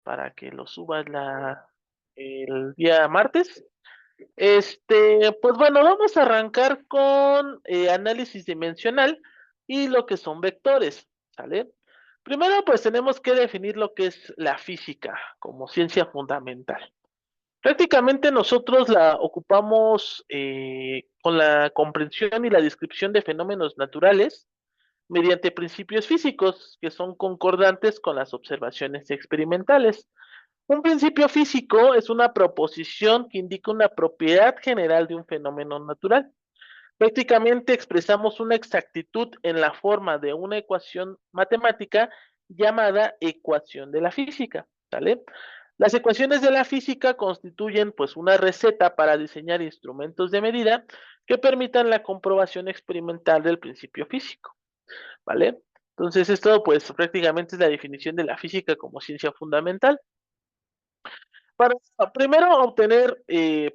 para que lo subas el día martes. Pues bueno, vamos a arrancar con análisis dimensional y lo que son vectores, ¿sale? Primero, pues tenemos que definir lo que es la física como ciencia fundamental. Prácticamente nosotros la ocupamos con la comprensión y la descripción de fenómenos naturales mediante principios físicos que son concordantes con las observaciones experimentales. Un principio físico es una proposición que indica una propiedad general de un fenómeno natural. Prácticamente expresamos una exactitud en la forma de una ecuación matemática llamada ecuación de la física, ¿vale? Las ecuaciones de la física constituyen pues una receta para diseñar instrumentos de medida que permitan la comprobación experimental del principio físico, ¿vale? Entonces esto pues prácticamente es la definición de la física como ciencia fundamental. Para primero obtener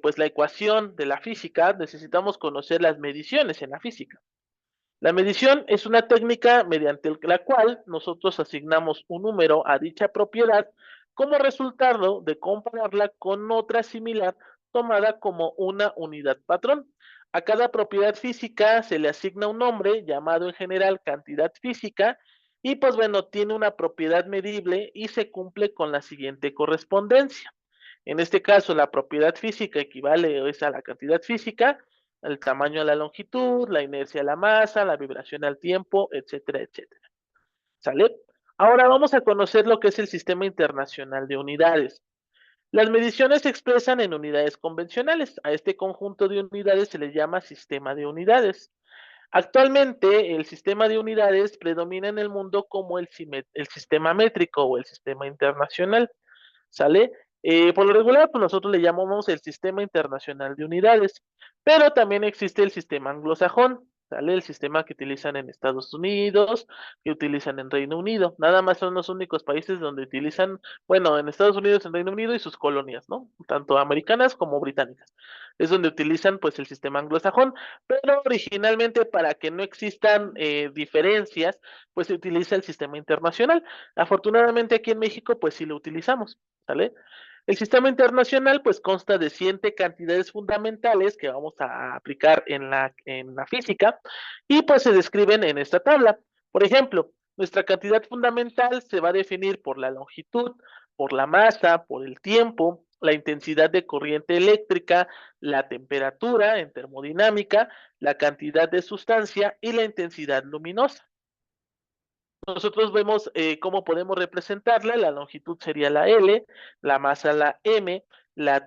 pues la ecuación de la física necesitamos conocer las mediciones en la física. La medición es una técnica mediante la cual nosotros asignamos un número a dicha propiedad como resultado de compararla con otra similar tomada como una unidad patrón. A cada propiedad física se le asigna un nombre llamado en general cantidad física y pues bueno, tiene una propiedad medible y se cumple con la siguiente correspondencia. En este caso, la propiedad física equivale a la cantidad física, el tamaño a la longitud, la inercia a la masa, la vibración al tiempo, etcétera, etcétera. ¿Sale? Ahora vamos a conocer lo que es el Sistema Internacional de Unidades. Las mediciones se expresan en unidades convencionales. A este conjunto de unidades se les llama sistema de unidades. Actualmente, el sistema de unidades predomina en el mundo como el sistema métrico o el sistema internacional. ¿Sale? Por lo regular, pues nosotros le llamamos el Sistema Internacional de Unidades, pero también existe el sistema anglosajón, ¿sale? El sistema que utilizan en Estados Unidos, que utilizan en Reino Unido. Nada más son los únicos países donde utilizan, bueno, en Estados Unidos, en Reino Unido y sus colonias, ¿no? Tanto americanas como británicas. Es donde utilizan, pues, el sistema anglosajón, pero originalmente para que no existan diferencias, pues se utiliza el sistema internacional. Afortunadamente aquí en México, pues sí lo utilizamos. ¿Sale? El sistema internacional pues consta de 100 cantidades fundamentales que vamos a aplicar en la física y pues se describen en esta tabla. Por ejemplo, nuestra cantidad fundamental se va a definir por la longitud, por la masa, por el tiempo, la intensidad de corriente eléctrica, la temperatura en termodinámica, la cantidad de sustancia y la intensidad luminosa. Nosotros vemos cómo podemos representarla. La longitud sería la L, la masa la M,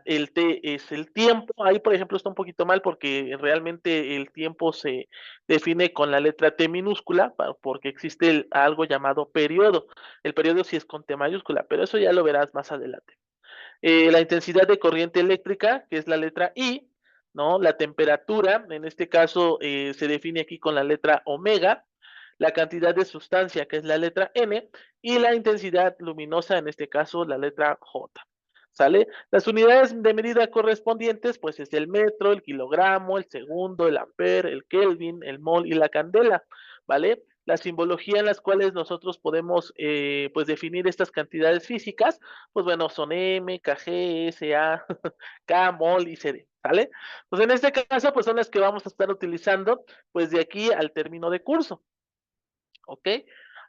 el T es el tiempo. Ahí, por ejemplo, está un poquito mal porque realmente el tiempo se define con la letra T minúscula porque existe algo llamado periodo. El periodo sí es con T mayúscula, pero eso ya lo verás más adelante. La intensidad de corriente eléctrica, que es la letra I, ¿no? La temperatura, en este caso se define aquí con la letra omega, la cantidad de sustancia, que es la letra N, y la intensidad luminosa, en este caso la letra J. ¿Sale? Las unidades de medida correspondientes, pues es el metro, el kilogramo, el segundo, el ampere, el kelvin, el mol y la candela, ¿vale? La simbología en las cuales nosotros podemos pues definir estas cantidades físicas, pues bueno, son M, KG, SA, K, mol y CD, ¿sale? Pues en este caso, pues son las que vamos a estar utilizando pues de aquí al término de curso. ¿Ok?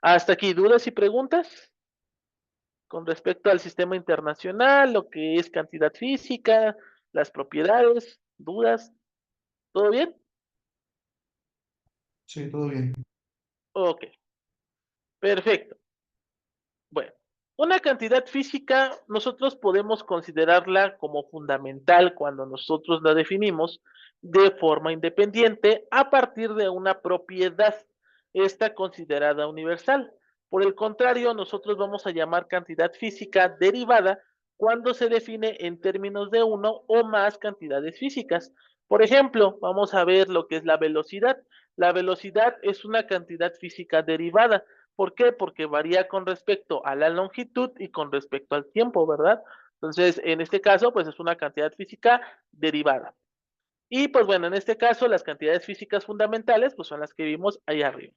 Hasta aquí, ¿dudas y preguntas con respecto al sistema internacional, lo que es cantidad física, las propiedades, dudas? ¿Todo bien? Sí, todo bien. Ok, perfecto. Bueno, una cantidad física nosotros podemos considerarla como fundamental cuando nosotros la definimos de forma independiente a partir de una propiedad, esta considerada universal. Por el contrario, nosotros vamos a llamar cantidad física derivada cuando se define en términos de uno o más cantidades físicas. Por ejemplo, vamos a ver lo que es la velocidad. La velocidad es una cantidad física derivada. ¿Por qué? Porque varía con respecto a la longitud y con respecto al tiempo, ¿verdad? Entonces, en este caso, pues es una cantidad física derivada. Y pues bueno, en este caso, las cantidades físicas fundamentales, pues son las que vimos ahí arriba.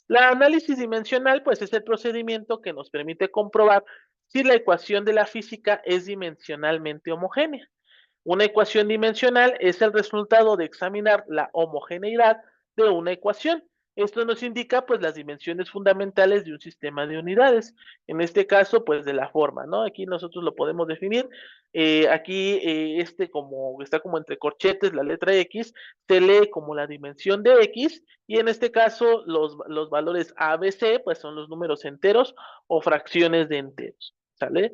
La análisis dimensional, pues es el procedimiento que nos permite comprobar si la ecuación de la física es dimensionalmente homogénea. Una ecuación dimensional es el resultado de examinar la homogeneidad de una ecuación. Esto nos indica pues las dimensiones fundamentales de un sistema de unidades. En este caso pues de la forma, ¿no? Aquí nosotros lo podemos definir. Aquí como está como entre corchetes la letra X, se lee como la dimensión de X y en este caso los valores A, B, C pues son los números enteros o fracciones de enteros. ¿Sale?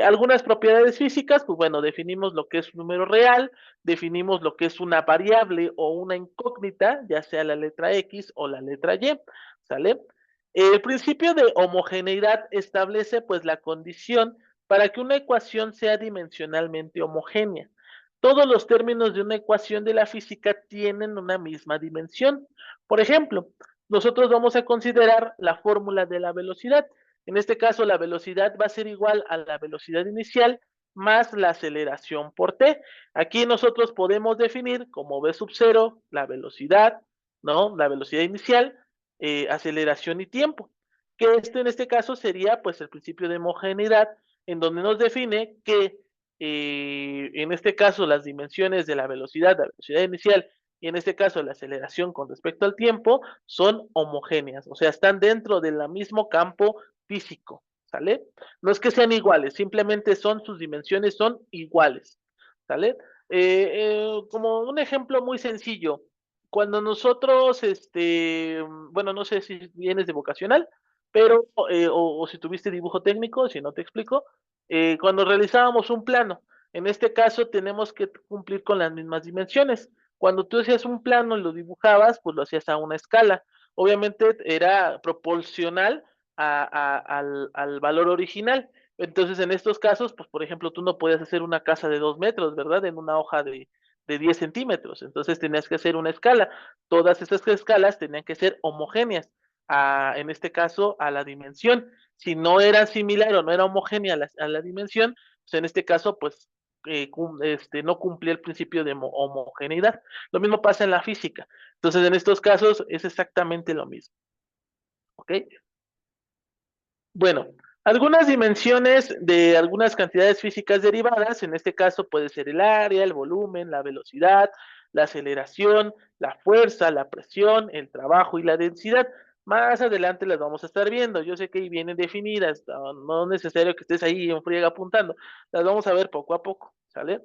Algunas propiedades físicas, pues bueno, definimos lo que es un número real, definimos lo que es una variable o una incógnita, ya sea la letra X o la letra Y, ¿sale? El principio de homogeneidad establece pues la condición para que una ecuación sea dimensionalmente homogénea. Todos los términos de una ecuación de la física tienen una misma dimensión. Por ejemplo, nosotros vamos a considerar la fórmula de la velocidad. En este caso, la velocidad va a ser igual a la velocidad inicial más la aceleración por t. Aquí nosotros podemos definir como v sub 0 la velocidad, ¿no? La velocidad inicial, aceleración y tiempo. Que esto en este caso sería pues el principio de homogeneidad, en donde nos define que en este caso las dimensiones de la velocidad inicial y en este caso la aceleración con respecto al tiempo son homogéneas, o sea, están dentro del mismo campo físico, ¿sale? No es que sean iguales, simplemente sus dimensiones son iguales, ¿sale? Como un ejemplo muy sencillo, cuando nosotros, bueno, no sé si vienes de vocacional, pero, o si tuviste dibujo técnico, si no te explico, cuando realizábamos un plano, en este caso tenemos que cumplir con las mismas dimensiones. Cuando tú hacías un plano y lo dibujabas, pues lo hacías a una escala. Obviamente era proporcional al valor original. Entonces, en estos casos, pues, por ejemplo, tú no podías hacer una casa de 2 metros, ¿verdad? En una hoja de 10 centímetros. Entonces, tenías que hacer una escala. Todas esas escalas tenían que ser homogéneas, en este caso, a la dimensión. Si no era similar o no era homogénea a la dimensión, pues en este caso, pues, no cumplía el principio de homogeneidad. Lo mismo pasa en la física. Entonces, en estos casos es exactamente lo mismo. ¿Ok? Bueno, algunas dimensiones de algunas cantidades físicas derivadas, en este caso puede ser el área, el volumen, la velocidad, la aceleración, la fuerza, la presión, el trabajo y la densidad. Más adelante las vamos a estar viendo. Yo sé que ahí vienen definidas, no es necesario que estés ahí en friega apuntando. Las vamos a ver poco a poco, ¿sale?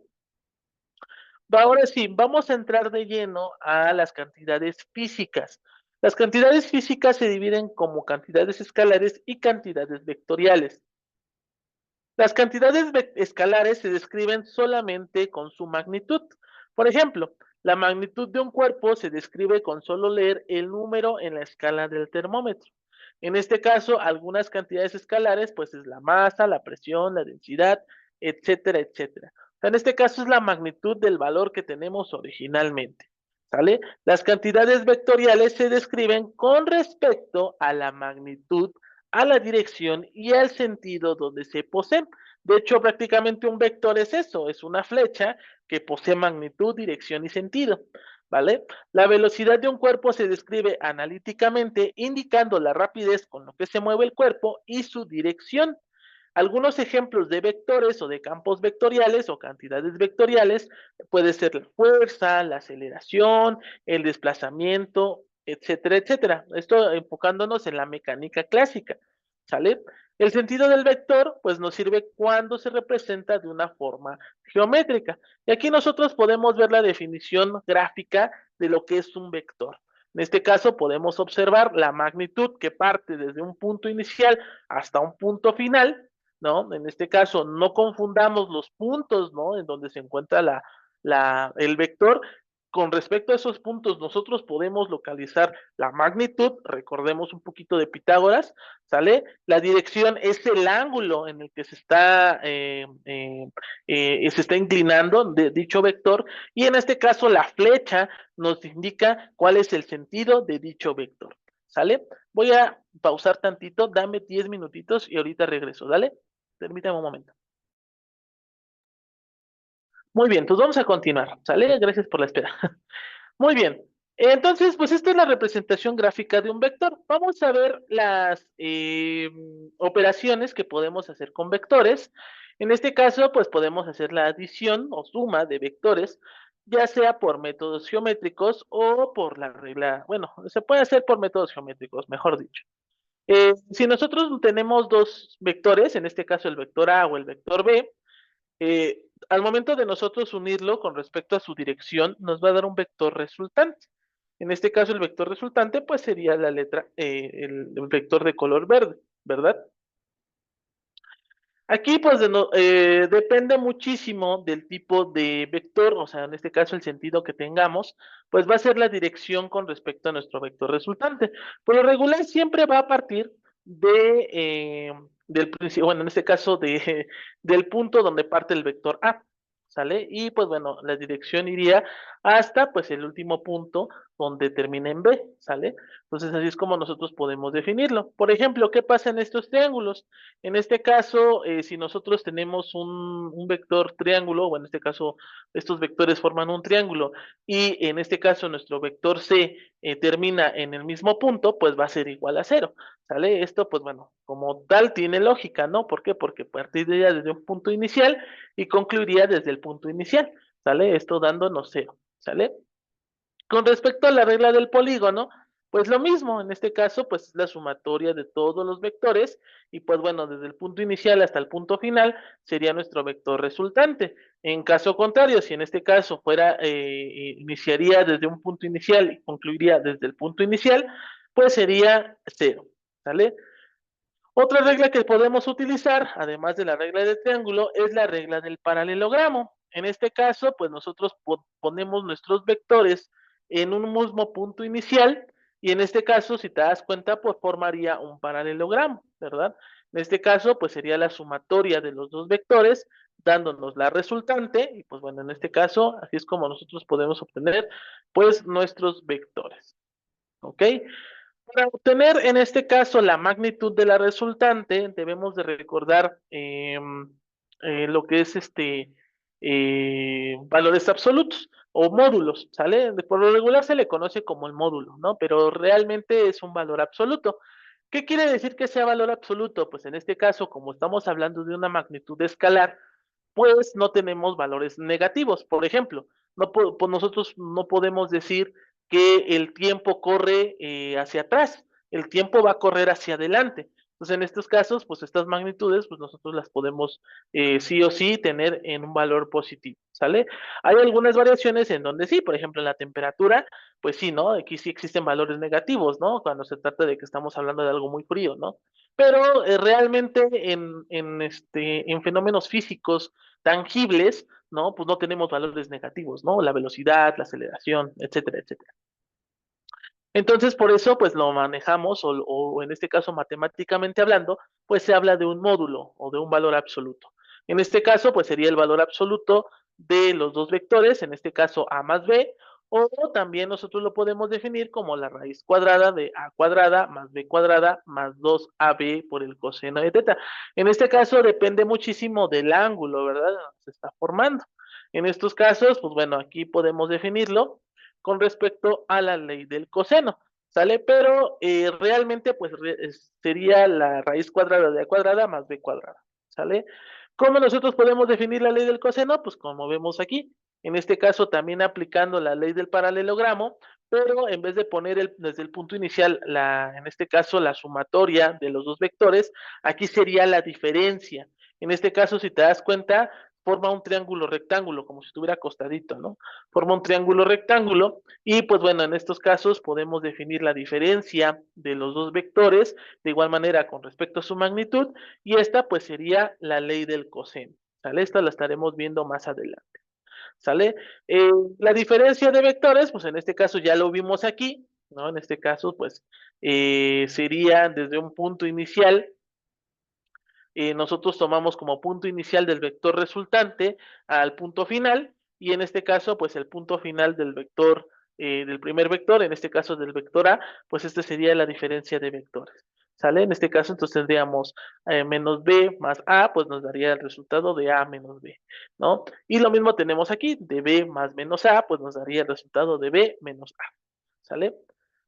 Ahora sí, vamos a entrar de lleno a las cantidades físicas. Las cantidades físicas se dividen como cantidades escalares y cantidades vectoriales. Las cantidades escalares se describen solamente con su magnitud. Por ejemplo, la magnitud de un cuerpo se describe con solo leer el número en la escala del termómetro. En este caso, algunas cantidades escalares, pues es la masa, la presión, la densidad, etcétera, etcétera. O sea, en este caso es la magnitud del valor que tenemos originalmente. ¿Sale? Las cantidades vectoriales se describen con respecto a la magnitud, a la dirección y al sentido donde se poseen. De hecho, prácticamente un vector es eso, es una flecha que posee magnitud, dirección y sentido, ¿vale? La velocidad de un cuerpo se describe analíticamente indicando la rapidez con lo que se mueve el cuerpo y su dirección. Algunos ejemplos de vectores o de campos vectoriales o cantidades vectoriales puede ser la fuerza, la aceleración, el desplazamiento, etcétera, etcétera. Esto enfocándonos en la mecánica clásica, ¿sale? El sentido del vector, pues nos sirve cuando se representa de una forma geométrica. Y aquí nosotros podemos ver la definición gráfica de lo que es un vector. En este caso podemos observar la magnitud que parte desde un punto inicial hasta un punto final, ¿no? En este caso, no confundamos los puntos, ¿no? En donde se encuentra el vector. Con respecto a esos puntos, nosotros podemos localizar la magnitud, recordemos un poquito de Pitágoras, ¿sale? La dirección es el ángulo en el que se está inclinando de dicho vector, y en este caso la flecha nos indica cuál es el sentido de dicho vector, ¿sale? Voy a pausar tantito, dame 10 minutitos y ahorita regreso, ¿dale? Permítame un momento. Muy bien, pues vamos a continuar, ¿sale? Gracias por la espera. Muy bien. Entonces, pues esta es la representación gráfica de un vector. Vamos a ver las operaciones que podemos hacer con vectores. En este caso, pues podemos hacer la adición o suma de vectores, ya sea por métodos geométricos o por la regla, bueno, se puede hacer por métodos geométricos, mejor dicho. Si nosotros tenemos dos vectores, en este caso el vector A o el vector B, al momento de nosotros unirlo con respecto a su dirección, nos va a dar un vector resultante. En este caso, el vector resultante, pues sería la letra, el vector de color verde, ¿verdad? Aquí, pues, depende muchísimo del tipo de vector, o sea, en este caso, el sentido que tengamos, pues va a ser la dirección con respecto a nuestro vector resultante. Por lo regular, siempre va a partir del principio, bueno, en este caso, del punto donde parte el vector A, ¿sale? Y, pues, bueno, la dirección iría hasta, pues, el último punto donde termina en B, ¿sale? Entonces, así es como nosotros podemos definirlo. Por ejemplo, ¿qué pasa en estos triángulos? En este caso, si nosotros tenemos un vector triángulo, o en este caso, estos vectores forman un triángulo, y en este caso nuestro vector C termina en el mismo punto, pues va a ser igual a cero, ¿sale? Esto, pues bueno, como tal tiene lógica, ¿no? ¿Por qué? Porque partiría desde un punto inicial y concluiría desde el punto inicial, ¿sale? Esto dándonos cero, ¿sale? Con respecto a la regla del polígono, pues lo mismo, en este caso, pues es la sumatoria de todos los vectores y pues bueno, desde el punto inicial hasta el punto final sería nuestro vector resultante. En caso contrario, si en este caso fuera, iniciaría desde un punto inicial y concluiría desde el punto inicial, pues sería cero, ¿sale? Otra regla que podemos utilizar, además de la regla del triángulo, es la regla del paralelogramo. En este caso, pues nosotros ponemos nuestros vectores en un mismo punto inicial y en este caso, si te das cuenta, pues formaría un paralelogramo, ¿verdad? En este caso, pues sería la sumatoria de los dos vectores, dándonos la resultante y pues bueno, en este caso, así es como nosotros podemos obtener pues nuestros vectores, ¿ok? Para obtener en este caso la magnitud de la resultante, debemos de recordar lo que es valores absolutos o módulos, ¿sale? Por lo regular se le conoce como el módulo, ¿no? Pero realmente es un valor absoluto. ¿Qué quiere decir que sea valor absoluto? Pues en este caso, como estamos hablando de una magnitud escalar, pues no tenemos valores negativos. Por ejemplo, pues nosotros no podemos decir que el tiempo corre hacia atrás, el tiempo va a correr hacia adelante. Entonces, en estos casos, pues estas magnitudes, pues nosotros las podemos sí o sí tener en un valor positivo, ¿sale? Hay algunas variaciones en donde sí, por ejemplo, en la temperatura, pues sí, ¿no? Aquí sí existen valores negativos, ¿no? Cuando se trata de que estamos hablando de algo muy frío, ¿no? Pero realmente en fenómenos físicos tangibles, ¿no? Pues no tenemos valores negativos, ¿no? La velocidad, la aceleración, etcétera, etcétera. Entonces, por eso, pues lo manejamos, o en este caso, matemáticamente hablando, pues se habla de un módulo o de un valor absoluto. En este caso, pues sería el valor absoluto de los dos vectores, en este caso a más b, o también nosotros lo podemos definir como la raíz cuadrada de a cuadrada más b cuadrada más 2ab por el coseno de teta. En este caso depende muchísimo del ángulo, ¿verdad? Se está formando. En estos casos, pues bueno, aquí podemos definirlo con respecto a la ley del coseno, ¿sale? Pero realmente pues sería la raíz cuadrada de a cuadrada más b cuadrada, ¿sale? ¿Cómo nosotros podemos definir la ley del coseno? Pues como vemos aquí, en este caso también aplicando la ley del paralelogramo, pero en vez de poner desde el punto inicial, en este caso la sumatoria de los dos vectores, aquí sería la diferencia. En este caso, si te das cuenta, forma un triángulo rectángulo, como si estuviera acostadito, ¿no? Forma un triángulo rectángulo y pues bueno, en estos casos podemos definir la diferencia de los dos vectores de igual manera con respecto a su magnitud y esta pues sería la ley del coseno, ¿sale? Esta la estaremos viendo más adelante, ¿sale? La diferencia de vectores, pues en este caso ya lo vimos aquí, ¿no? En este caso pues sería desde un punto inicial nosotros tomamos como punto inicial del vector resultante al punto final, y en este caso, pues el punto final del vector, del primer vector, en este caso del vector A, pues este sería la diferencia de vectores. ¿Sale? En este caso, entonces tendríamos menos B más A, pues nos daría el resultado de A menos B, ¿no? Y lo mismo tenemos aquí, de B más menos A, pues nos daría el resultado de B menos A. ¿sale?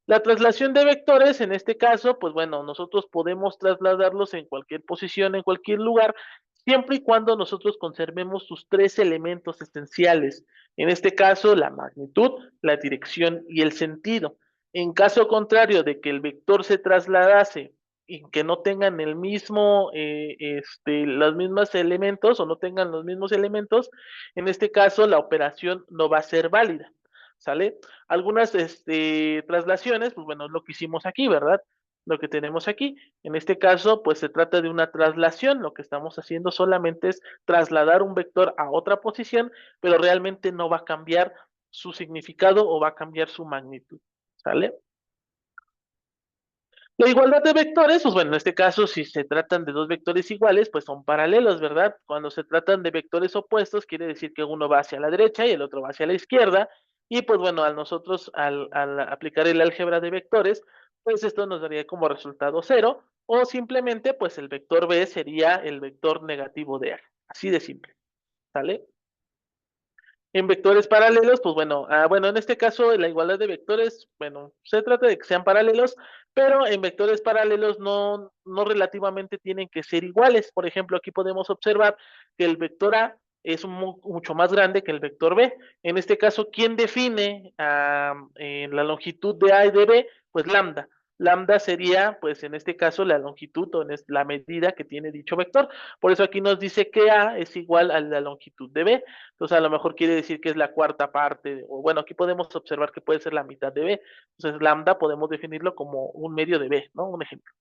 La traslación de vectores, en este caso, pues bueno, nosotros podemos trasladarlos en cualquier posición, en cualquier lugar, siempre y cuando nosotros conservemos sus tres elementos esenciales. En este caso, la magnitud, la dirección y el sentido. En caso contrario de que el vector se trasladase y que no tengan el mismo, los mismos elementos o no tengan los mismos elementos, en este caso la operación no va a ser válida, ¿sale? Algunas traslaciones, pues bueno, es lo que hicimos aquí, ¿verdad? Lo que tenemos aquí. En este caso, pues se trata de una traslación. Lo que estamos haciendo solamente es trasladar un vector a otra posición, pero realmente no va a cambiar su significado o va a cambiar su magnitud, ¿sale? La igualdad de vectores, pues bueno, en este caso, si se tratan de dos vectores iguales, pues son paralelos, ¿verdad? Cuando se tratan de vectores opuestos, quiere decir que uno va hacia la derecha y el otro va hacia la izquierda. Y pues bueno, al aplicar el álgebra de vectores, pues esto nos daría como resultado cero, o simplemente, pues el vector B sería el vector negativo de A. Así de simple, ¿sale? En vectores paralelos, pues bueno, bueno, en este caso la igualdad de vectores, bueno, se trata de que sean paralelos, pero en vectores paralelos no relativamente tienen que ser iguales. Por ejemplo, aquí podemos observar que el vector A es mucho más grande que el vector B. En este caso, ¿quién define la longitud de A y de B? Pues lambda. Lambda sería, pues en este caso, la longitud o la medida que tiene dicho vector. Por eso aquí nos dice que A es igual a la longitud de B. Entonces, a lo mejor quiere decir que es la cuarta parte, o bueno, aquí podemos observar que puede ser la mitad de B. Entonces, lambda podemos definirlo como un medio de B, ¿no? Un ejemplo.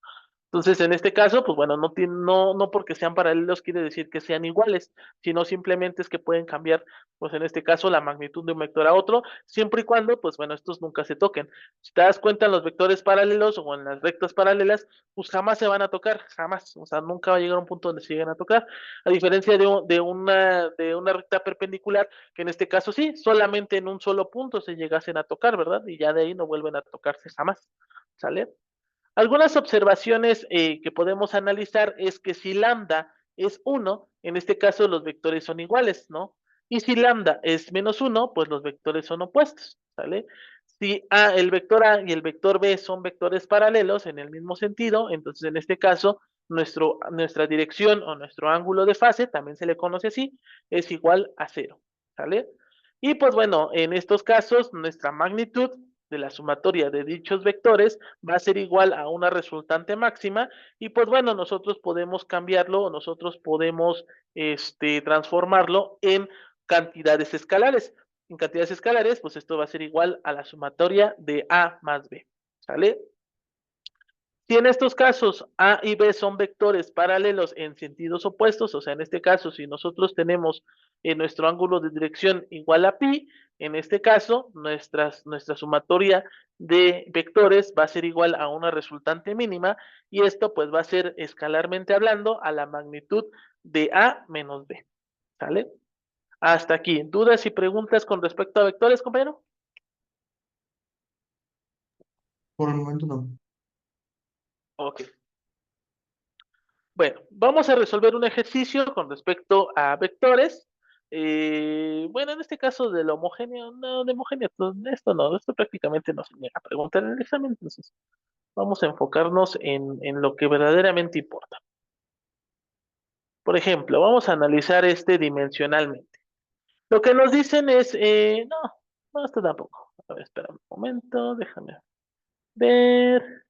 Entonces, en este caso, pues bueno, no porque sean paralelos quiere decir que sean iguales, sino simplemente es que pueden cambiar, pues en este caso, la magnitud de un vector a otro, siempre y cuando, pues bueno, estos nunca se toquen. Si te das cuenta en los vectores paralelos o en las rectas paralelas, pues jamás se van a tocar, jamás. O sea, nunca va a llegar a un punto donde se lleguen a tocar. A diferencia de una recta perpendicular, que en este caso sí, solamente en un solo punto se llegasen a tocar, ¿verdad? Y ya de ahí no vuelven a tocarse jamás. ¿Sale? Algunas observaciones que podemos analizar es que si lambda es 1, en este caso los vectores son iguales, ¿no? Y si lambda es menos 1, pues los vectores son opuestos, ¿sale? Si el vector A y el vector B son vectores paralelos en el mismo sentido, entonces en este caso nuestra dirección o nuestro ángulo de fase, también se le conoce así, es igual a 0, ¿sale? Y pues bueno, en estos casos nuestra magnitud de la sumatoria de dichos vectores va a ser igual a una resultante máxima y pues bueno, nosotros podemos cambiarlo o nosotros podemos transformarlo en cantidades escalares. En cantidades escalares, pues esto va a ser igual a la sumatoria de A más B, ¿sale? Si en estos casos A y B son vectores paralelos en sentidos opuestos, o sea, en este caso, si nosotros tenemos nuestro ángulo de dirección igual a pi, en este caso, nuestra sumatoria de vectores va a ser igual a una resultante mínima, y esto pues va a ser escalarmente hablando a la magnitud de A menos B, ¿sale? Hasta aquí. ¿Dudas y preguntas con respecto a vectores, compañero? Por el momento no. Ok. Bueno, vamos a resolver un ejercicio con respecto a vectores. Bueno, en este caso del homogéneo, no, de homogéneo, pues, esto no, esto prácticamente no se llega a preguntar en el examen, entonces vamos a enfocarnos en lo que verdaderamente importa. Por ejemplo, vamos a analizar este dimensionalmente. Lo que nos dicen es, no, esto tampoco. A ver, espera un momento, déjame ver.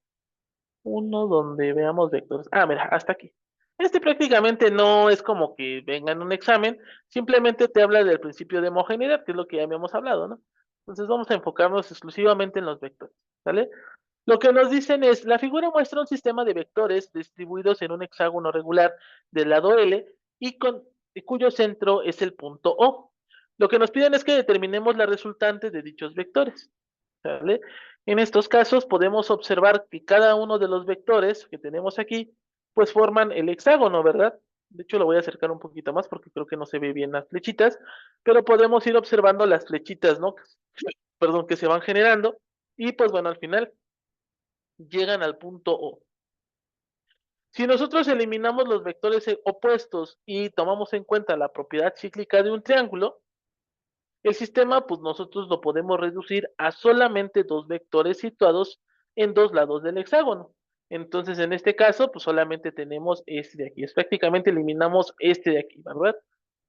Uno donde veamos vectores. Mira, hasta aquí. Este prácticamente no es como que venga en un examen, simplemente te habla del principio de homogeneidad, que es lo que ya habíamos hablado, ¿no? Entonces vamos a enfocarnos exclusivamente en los vectores, ¿vale? Lo que nos dicen es, la figura muestra un sistema de vectores distribuidos en un hexágono regular del lado L y cuyo centro es el punto O. Lo que nos piden es que determinemos la resultante de dichos vectores. ¿Sale? En estos casos podemos observar que cada uno de los vectores que tenemos aquí, pues forman el hexágono, ¿verdad? De hecho, lo voy a acercar un poquito más porque creo que no se ve bien las flechitas, pero podemos ir observando las flechitas, ¿no? Perdón, que se van generando y pues bueno, al final llegan al punto O. Si nosotros eliminamos los vectores opuestos y tomamos en cuenta la propiedad cíclica de un triángulo, El sistema, pues nosotros lo podemos reducir a solamente dos vectores situados en dos lados del hexágono. Entonces, en este caso, pues solamente tenemos este de aquí. Es prácticamente eliminamos este de aquí, ¿verdad?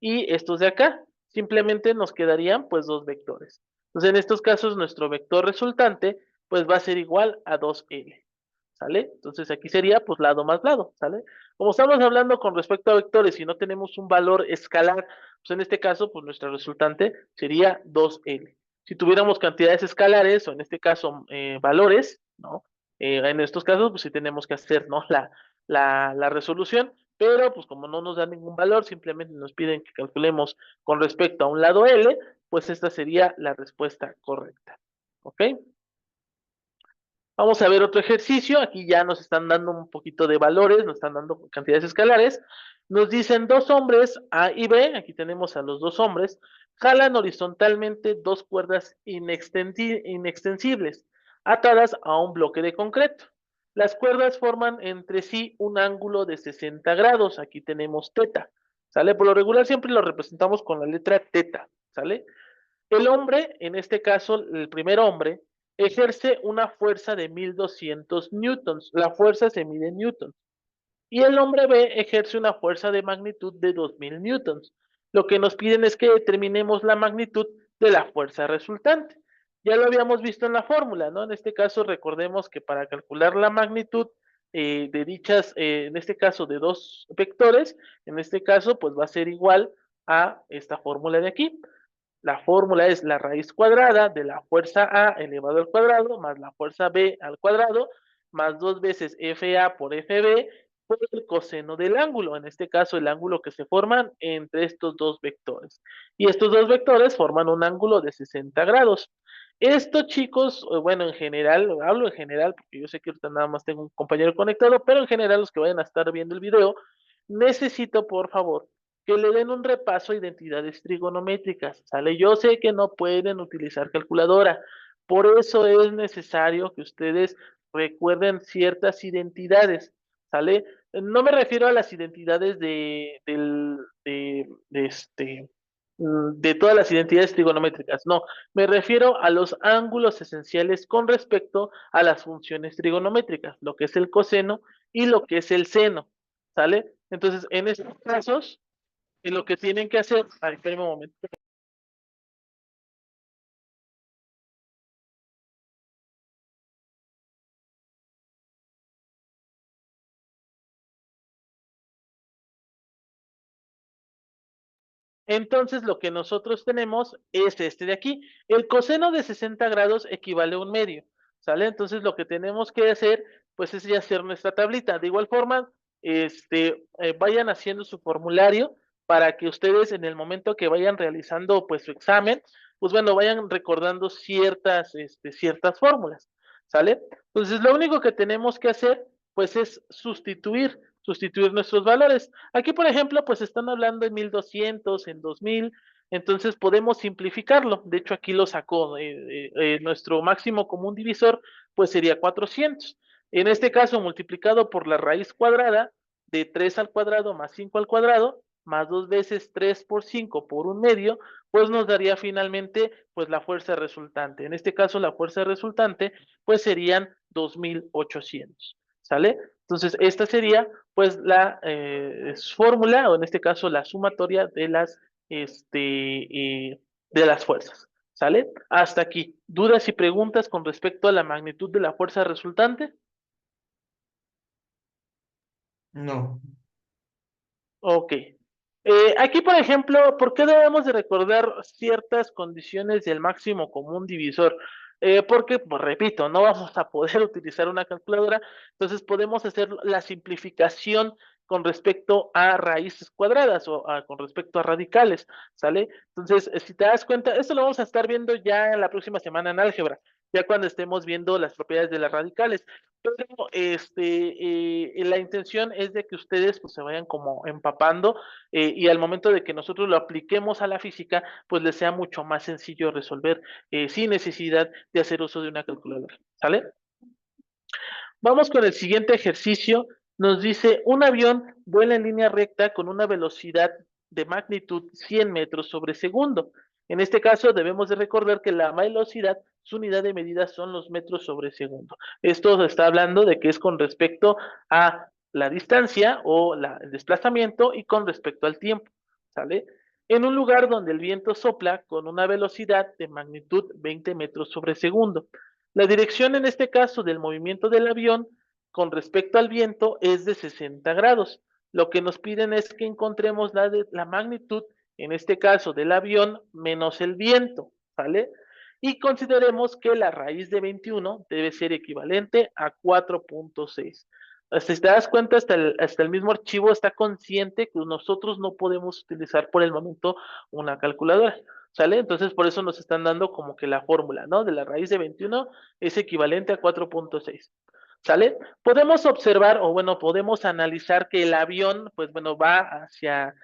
Y estos de acá. Simplemente nos quedarían pues dos vectores. Entonces, en estos casos, nuestro vector resultante pues va a ser igual a 2L. ¿Sale? Entonces aquí sería pues lado más lado, ¿sale? Como estamos hablando con respecto a vectores y no tenemos un valor escalar, pues en este caso pues nuestra resultante sería 2L. Si tuviéramos cantidades escalares o en este caso valores, ¿no? En estos casos pues sí tenemos que hacer, ¿no? La resolución, pero pues como no nos da ningún valor, simplemente nos piden que calculemos con respecto a un lado L, pues esta sería la respuesta correcta, ¿ok? Vamos a ver otro ejercicio. Aquí ya nos están dando un poquito de valores, nos están dando cantidades escalares. Nos dicen dos hombres A y B, aquí tenemos a los dos hombres, jalan horizontalmente dos cuerdas inextensibles, atadas a un bloque de concreto. Las cuerdas forman entre sí un ángulo de 60 grados. Aquí tenemos teta. ¿Sale? Por lo regular siempre lo representamos con la letra teta. ¿Sale? El hombre, en este caso, el primer hombre, ejerce una fuerza de 1200 newtons. La fuerza se mide en newtons. Y el hombre B ejerce una fuerza de magnitud de 2000 newtons. Lo que nos piden es que determinemos la magnitud de la fuerza resultante. Ya lo habíamos visto en la fórmula, ¿no? En este caso, recordemos que para calcular la magnitud de dichas, en este caso, de dos vectores, en este caso, pues va a ser igual a esta fórmula de aquí. La fórmula es la raíz cuadrada de la fuerza A elevado al cuadrado más la fuerza B al cuadrado más dos veces FA por FB por el coseno del ángulo, en este caso el ángulo que se forman entre estos dos vectores. Y estos dos vectores forman un ángulo de 60 grados. Esto, chicos, bueno, en general, hablo en general, porque yo sé que ahorita nada más tengo un compañero conectado, pero en general los que vayan a estar viendo el video, necesito, por favor, que le den un repaso a identidades trigonométricas, ¿sale? Yo sé que no pueden utilizar calculadora, por eso es necesario que ustedes recuerden ciertas identidades, ¿sale? No me refiero a las identidades de todas las identidades trigonométricas, no, me refiero a los ángulos esenciales con respecto a las funciones trigonométricas, lo que es el coseno y lo que es el seno, ¿sale? Entonces, en estos casos, y lo que tienen que hacer, ay, espérenme un momento. Entonces, lo que nosotros tenemos es este de aquí. El coseno de 60 grados equivale a un medio, ¿sale? Entonces, lo que tenemos que hacer, pues, es ya hacer nuestra tablita. De igual forma, vayan haciendo su formulario para que ustedes en el momento que vayan realizando, pues, su examen, pues, bueno, vayan recordando ciertas fórmulas, ¿sale? Entonces, lo único que tenemos que hacer, pues, es sustituir nuestros valores. Aquí, por ejemplo, pues están hablando en 1200, en 2000, entonces podemos simplificarlo. De hecho, aquí lo sacó. Nuestro máximo común divisor, pues sería 400. En este caso, multiplicado por la raíz cuadrada de 3 al cuadrado más 5 al cuadrado, más dos veces 3 por 5 por un medio, pues nos daría finalmente pues la fuerza resultante. En este caso, la fuerza resultante, pues serían 2800. ¿Sale? Entonces, esta sería pues la fórmula, o en este caso la sumatoria de las fuerzas. ¿Sale? Hasta aquí. ¿Dudas y preguntas con respecto a la magnitud de la fuerza resultante? No. Ok. Aquí, por ejemplo, ¿por qué debemos de recordar ciertas condiciones del máximo común divisor? Porque, pues repito, no vamos a poder utilizar una calculadora, entonces podemos hacer la simplificación con respecto a raíces cuadradas o con respecto a radicales, ¿sale? Entonces, si te das cuenta, esto lo vamos a estar viendo ya en la próxima semana en álgebra, ya cuando estemos viendo las propiedades de las radicales. Pero la intención es de que ustedes pues, se vayan como empapando y al momento de que nosotros lo apliquemos a la física, pues les sea mucho más sencillo resolver sin necesidad de hacer uso de una calculadora. ¿Sale? Vamos con el siguiente ejercicio. Nos dice, un avión vuela en línea recta con una velocidad de magnitud 100 metros sobre segundo. En este caso debemos de recordar que la velocidad, su unidad de medida son los metros sobre segundo. Esto está hablando de que es con respecto a la distancia o el desplazamiento y con respecto al tiempo, ¿sale? En un lugar donde el viento sopla con una velocidad de magnitud 20 metros sobre segundo. La dirección en este caso del movimiento del avión con respecto al viento es de 60 grados. Lo que nos piden es que encontremos la magnitud, en este caso del avión, menos el viento, ¿vale? Y consideremos que la raíz de 21 debe ser equivalente a 4.6. Si te das cuenta, hasta el mismo archivo está consciente que nosotros no podemos utilizar por el momento una calculadora, ¿sale? Entonces, por eso nos están dando como que la fórmula, ¿no? De la raíz de 21 es equivalente a 4.6. ¿Sale? Podemos observar, o bueno, podemos analizar que el avión, pues bueno, va hacia,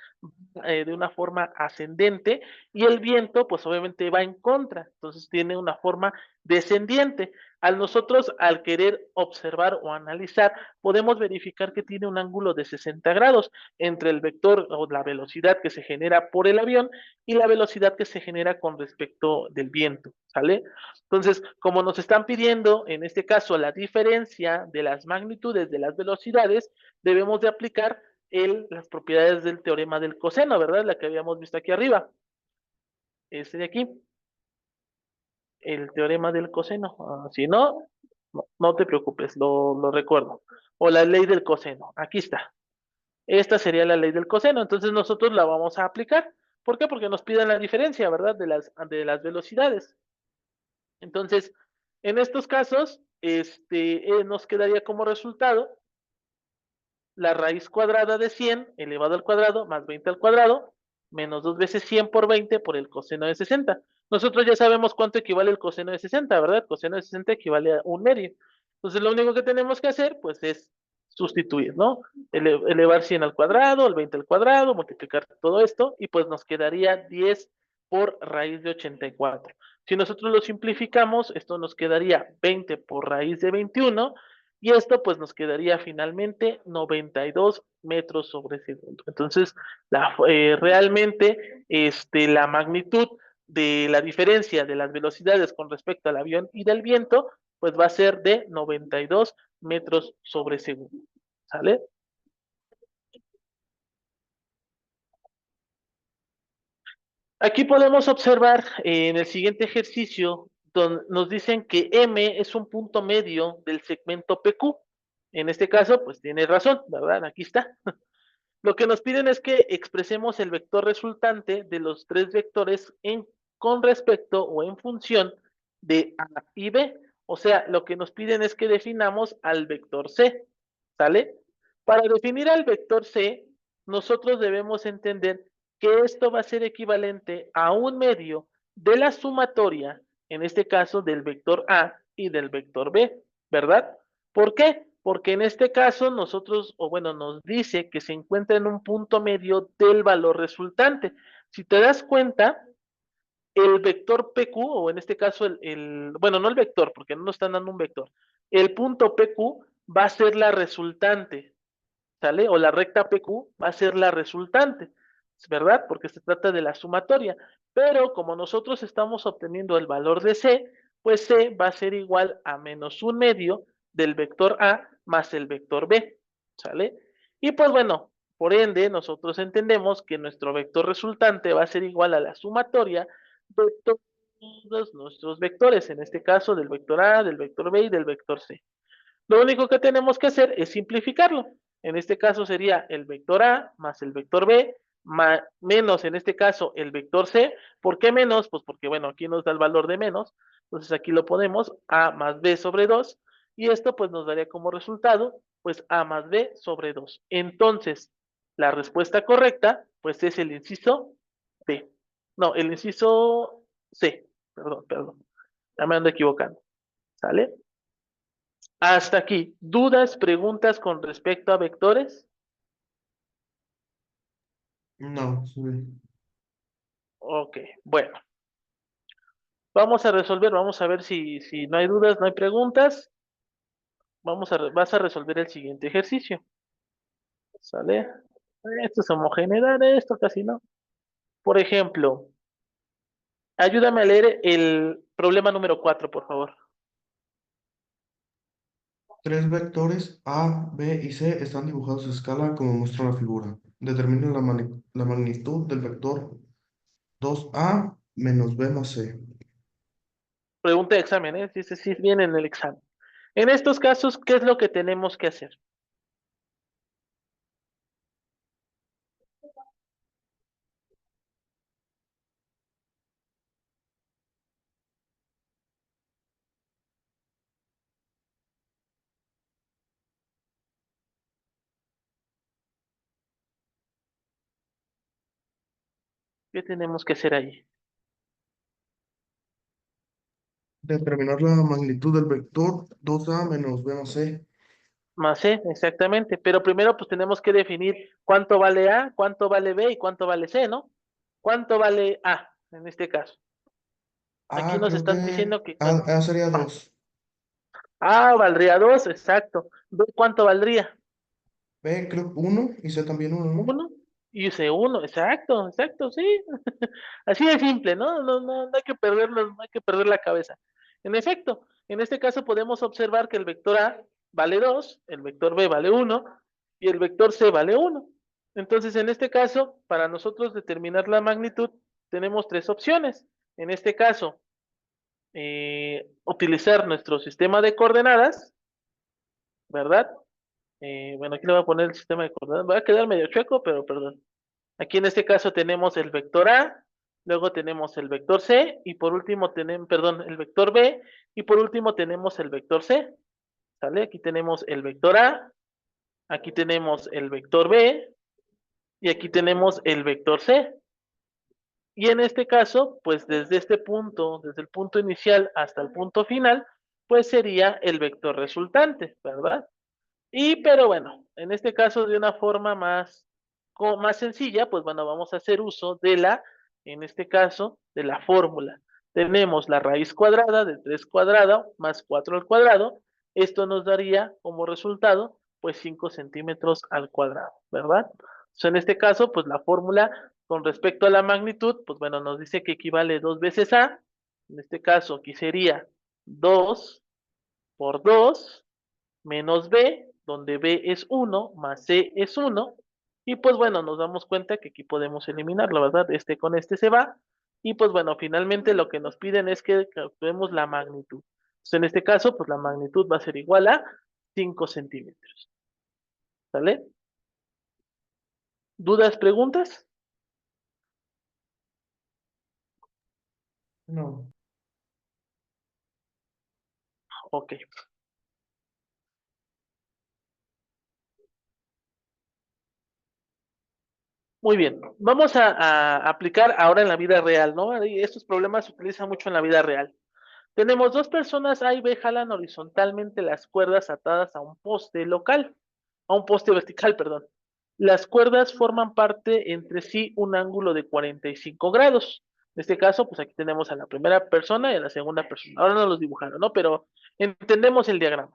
de una forma ascendente y el viento, pues obviamente va en contra, entonces tiene una forma descendiente. Al querer observar o analizar, podemos verificar que tiene un ángulo de 60 grados entre el vector o la velocidad que se genera por el avión y la velocidad que se genera con respecto del viento, ¿sale? Entonces, como nos están pidiendo, en este caso, la diferencia de las magnitudes de las velocidades, debemos de aplicar las propiedades del teorema del coseno, ¿verdad? La que habíamos visto aquí arriba. Este de aquí, el teorema del coseno. Si no, no te preocupes, lo recuerdo. O la ley del coseno. Aquí está. Esta sería la ley del coseno. Entonces nosotros la vamos a aplicar. ¿Por qué? Porque nos piden la diferencia, ¿verdad? De las velocidades. Entonces, en estos casos, nos quedaría como resultado la raíz cuadrada de 100 elevado al cuadrado más 20 al cuadrado menos 2 veces 100 por 20 por el coseno de 60. Nosotros ya sabemos cuánto equivale el coseno de 60, ¿verdad? El coseno de 60 equivale a un medio. Entonces, lo único que tenemos que hacer, pues, es sustituir, ¿no? Elevar 100 al cuadrado, el 20 al cuadrado, multiplicar todo esto, y pues nos quedaría 10 por raíz de 84. Si nosotros lo simplificamos, esto nos quedaría 20 por raíz de 21, y esto pues nos quedaría finalmente 92 metros sobre segundo. Entonces, realmente la magnitud de la diferencia de las velocidades con respecto al avión y del viento, pues va a ser de 92 metros sobre segundo. ¿Sale? Aquí podemos observar en el siguiente ejercicio, donde nos dicen que M es un punto medio del segmento PQ. En este caso, pues tiene razón, ¿verdad? Aquí está. Lo que nos piden es que expresemos el vector resultante de los tres vectores con respecto o en función de A y B. O sea, lo que nos piden es que definamos al vector C, ¿sale? Para definir al vector C, nosotros debemos entender que esto va a ser equivalente a un medio de la sumatoria, en este caso del vector A y del vector B, ¿verdad? ¿Por qué? Porque en este caso nosotros, o bueno, nos dice que se encuentra en un punto medio del valor resultante. Si te das cuenta, el vector PQ, o en este caso bueno, no el vector, porque no nos están dando un vector, el punto PQ va a ser la resultante, ¿sale? O la recta PQ va a ser la resultante, ¿verdad? Porque se trata de la sumatoria. Pero como nosotros estamos obteniendo el valor de C, pues C va a ser igual a menos un medio del vector A más el vector B, ¿sale? Y pues bueno, por ende, nosotros entendemos que nuestro vector resultante va a ser igual a la sumatoria de todos nuestros vectores, en este caso del vector A, del vector B y del vector C. Lo único que tenemos que hacer es simplificarlo. En este caso sería el vector A más el vector B, menos en este caso el vector C. ¿Por qué menos? Pues porque, bueno, aquí nos da el valor de menos. Entonces aquí lo ponemos A más B sobre 2. Y esto pues nos daría como resultado, pues A más B sobre 2. Entonces, la respuesta correcta, pues es el inciso B. No, el inciso C. Perdón. Ya me ando equivocando. ¿Sale? Hasta aquí. ¿Dudas, preguntas con respecto a vectores? No, sube. Ok, bueno. Vamos a resolver, vamos a ver si no hay dudas, no hay preguntas. Vas a resolver el siguiente ejercicio. ¿Sale? Esto es homogeneidad, esto casi no. Por ejemplo, Ayúdame a leer el problema número 4, por favor. Tres vectores A, B y C están dibujados a escala como muestra la figura. Determina la magnitud del vector 2A menos B más C. Pregunta de examen, ¿eh? Sí, viene en el examen. En estos casos, ¿qué es lo que tenemos que hacer? ¿Qué tenemos que hacer ahí? Determinar la magnitud del vector 2A menos B más C. Más C, exactamente. Pero primero, pues tenemos que definir cuánto vale A, cuánto vale B y cuánto vale C, ¿no? ¿Cuánto vale A en este caso? Aquí A nos creo que están diciendo que A sería 2. A valdría 2, exacto. B, ¿cuánto valdría? B creo que 1 y C también 1, ¿no? Uno. Y C uno, exacto, sí. Así de simple, ¿no? No hay que perderlo, no hay que perder la cabeza. En efecto, en este caso podemos observar que el vector A vale 2, el vector B vale 1 y el vector C vale 1. Entonces, en este caso, para nosotros determinar la magnitud, tenemos tres opciones. En este caso, utilizar nuestro sistema de coordenadas, ¿verdad? Bueno, aquí le voy a poner el sistema de coordenadas. Va a quedar medio chueco, pero perdón. Aquí en este caso tenemos el vector A, luego tenemos el vector C y por último tenemos, perdón, el vector B y por último tenemos el vector C. ¿Sale? Aquí tenemos el vector A, aquí tenemos el vector B y aquí tenemos el vector C. Y en este caso, pues desde este punto, desde el punto inicial hasta el punto final, pues sería el vector resultante, ¿verdad? Pero bueno, en este caso de una forma más sencilla, pues bueno, vamos a hacer uso en este caso, de la fórmula. Tenemos la raíz cuadrada de 3 cuadrado más 4 al cuadrado. Esto nos daría como resultado, pues 5 centímetros al cuadrado, ¿verdad? Entonces, en este caso, pues la fórmula con respecto a la magnitud, pues bueno, nos dice que equivale 2 veces A. En este caso, aquí sería 2 por 2 menos B, donde B es 1 más C es 1. Y pues bueno, nos damos cuenta que aquí podemos eliminar, la verdad, este con este se va. Y pues bueno, finalmente lo que nos piden es que calculemos la magnitud. Entonces, en este caso, pues la magnitud va a ser igual a 5 centímetros. ¿Sale? ¿Dudas, preguntas? No. Ok. Muy bien. Vamos a aplicar ahora en la vida real, ¿no? Y estos problemas se utilizan mucho en la vida real. Tenemos dos personas A y B jalan horizontalmente las cuerdas atadas a un poste local, a un poste vertical, perdón. Las cuerdas forman parte entre sí un ángulo de 45 grados. En este caso, pues aquí tenemos a la primera persona y a la segunda persona. Ahora no los dibujaron, ¿no? Pero entendemos el diagrama.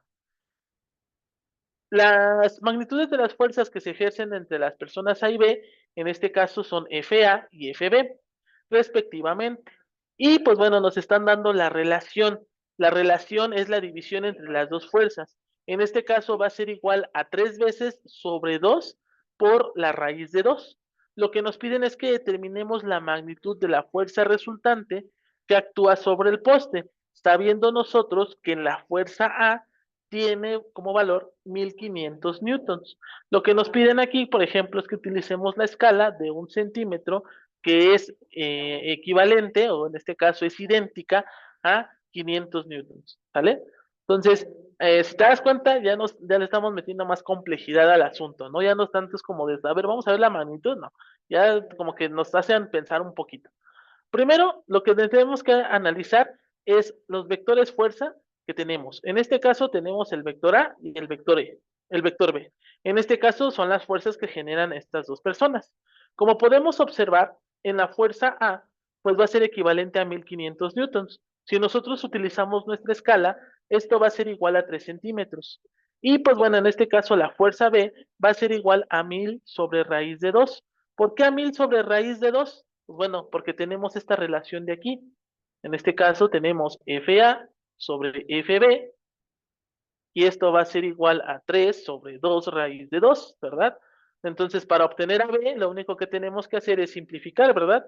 Las magnitudes de las fuerzas que se ejercen entre las personas A y B, en este caso son FA y FB, respectivamente. Y pues bueno, nos están dando la relación. La relación es la división entre las dos fuerzas. En este caso va a ser igual a 3 veces sobre 2 por la raíz de 2. Lo que nos piden es que determinemos la magnitud de la fuerza resultante que actúa sobre el poste, sabiendo nosotros que en la fuerza A tiene como valor 1500 newtons. Lo que nos piden aquí, por ejemplo, es que utilicemos la escala de 1 centímetro, que es equivalente, o en este caso es idéntica a 500 newtons, ¿vale? Entonces, si te das cuenta, ya le estamos metiendo más complejidad al asunto, ¿no? Ya no es tanto es como de, a ver, vamos a ver la magnitud, no. Ya como que nos hacen pensar un poquito. Primero, lo que tenemos que analizar es los vectores fuerza que tenemos. En este caso tenemos el vector A y el vector B. En este caso son las fuerzas que generan estas dos personas. Como podemos observar, en la fuerza A, pues va a ser equivalente a 1500 newtons. Si nosotros utilizamos nuestra escala, esto va a ser igual a 3 centímetros. Y pues bueno, en este caso la fuerza B va a ser igual a 1000 sobre raíz de 2. ¿Por qué a 1000 sobre raíz de 2? Pues bueno, porque tenemos esta relación de aquí. En este caso tenemos FA sobre FB, y esto va a ser igual a 3 sobre 2 raíz de 2, ¿verdad? Entonces, para obtener a B, lo único que tenemos que hacer es simplificar, ¿verdad?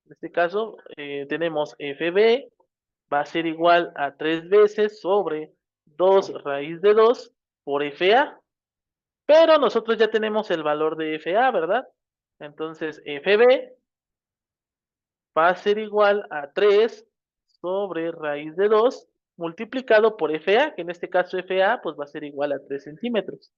En este caso, tenemos FB va a ser igual a 3 veces sobre 2 raíz de 2 por FA, pero nosotros ya tenemos el valor de FA, ¿verdad? Entonces, FB va a ser igual a 3 sobre raíz de 2 multiplicado por FA, que en este caso FA pues va a ser igual a 3 centímetros,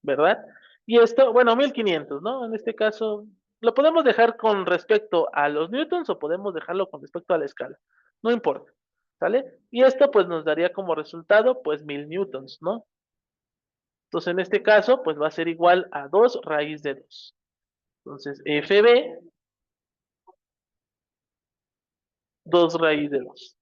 ¿verdad? Y esto, bueno, 1500, ¿no? En este caso, lo podemos dejar con respecto a los newtons o podemos dejarlo con respecto a la escala, no importa, ¿sale? Y esto pues nos daría como resultado pues 1000 newtons, ¿no? Entonces en este caso pues va a ser igual a 2 raíz de 2. Entonces FB, 2 raíz de 2.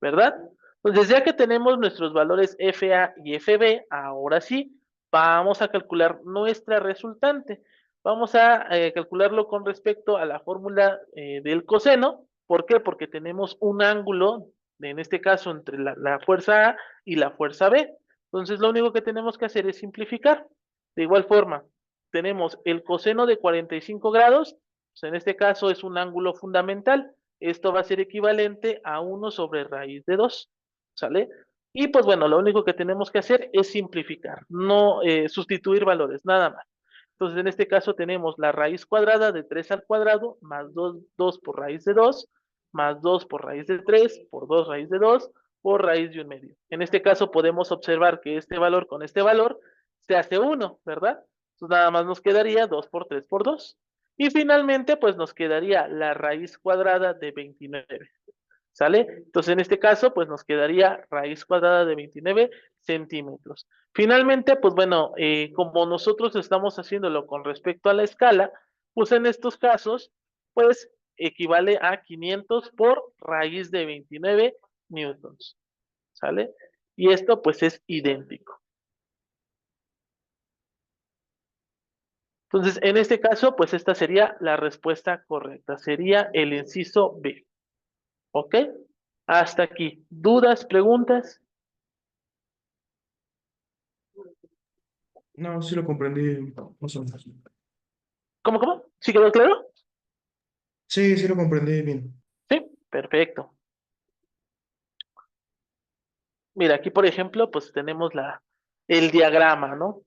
¿Verdad? Entonces, ya que tenemos nuestros valores FA y FB, ahora sí, vamos a calcular nuestra resultante. Vamos a calcularlo con respecto a la fórmula del coseno. ¿Por qué? Porque tenemos un ángulo, en este caso, entre la fuerza A y la fuerza B. Entonces, lo único que tenemos que hacer es simplificar. De igual forma, tenemos el coseno de 45 grados, pues en este caso es un ángulo fundamental. Esto va a ser equivalente a 1 sobre raíz de 2, ¿sale? Y pues bueno, lo único que tenemos que hacer es simplificar, no sustituir valores, nada más. Entonces, en este caso tenemos la raíz cuadrada de 3 al cuadrado, más 2 por raíz de 2, más 2 por raíz de 3, por 2 raíz de 2, por raíz de 1 medio. En este caso podemos observar que este valor con este valor se hace 1, ¿verdad? Entonces, nada más nos quedaría 2 por 3 por 2. Y finalmente, pues nos quedaría la raíz cuadrada de 29. ¿Sale? Entonces, en este caso, pues nos quedaría raíz cuadrada de 29 centímetros. Finalmente, pues bueno, como nosotros estamos haciéndolo con respecto a la escala, pues en estos casos, pues equivale a 500 por raíz de 29 newtons. ¿Sale? Y esto pues es idéntico. Entonces, en este caso, pues esta sería la respuesta correcta. Sería el inciso B. ¿Ok? Hasta aquí. ¿Dudas, preguntas? No, sí lo comprendí más o menos. ¿Cómo, cómo? ¿Sí quedó claro? Sí, sí lo comprendí bien. Sí, perfecto. Mira, aquí por ejemplo, pues tenemos el diagrama, ¿no?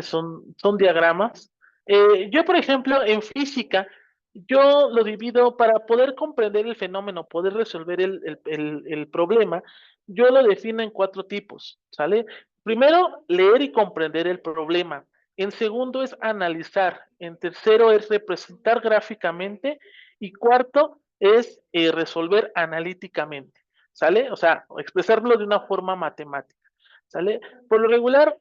Son diagramas. Yo, por ejemplo, en física, yo lo divido para poder comprender el fenómeno, poder resolver el problema, yo lo defino en 4 tipos, ¿sale? Primero, leer y comprender el problema. En segundo es analizar. En tercero es representar gráficamente. Y cuarto es resolver analíticamente, ¿sale? O sea, expresarlo de una forma matemática. ¿Sale? Por lo regular,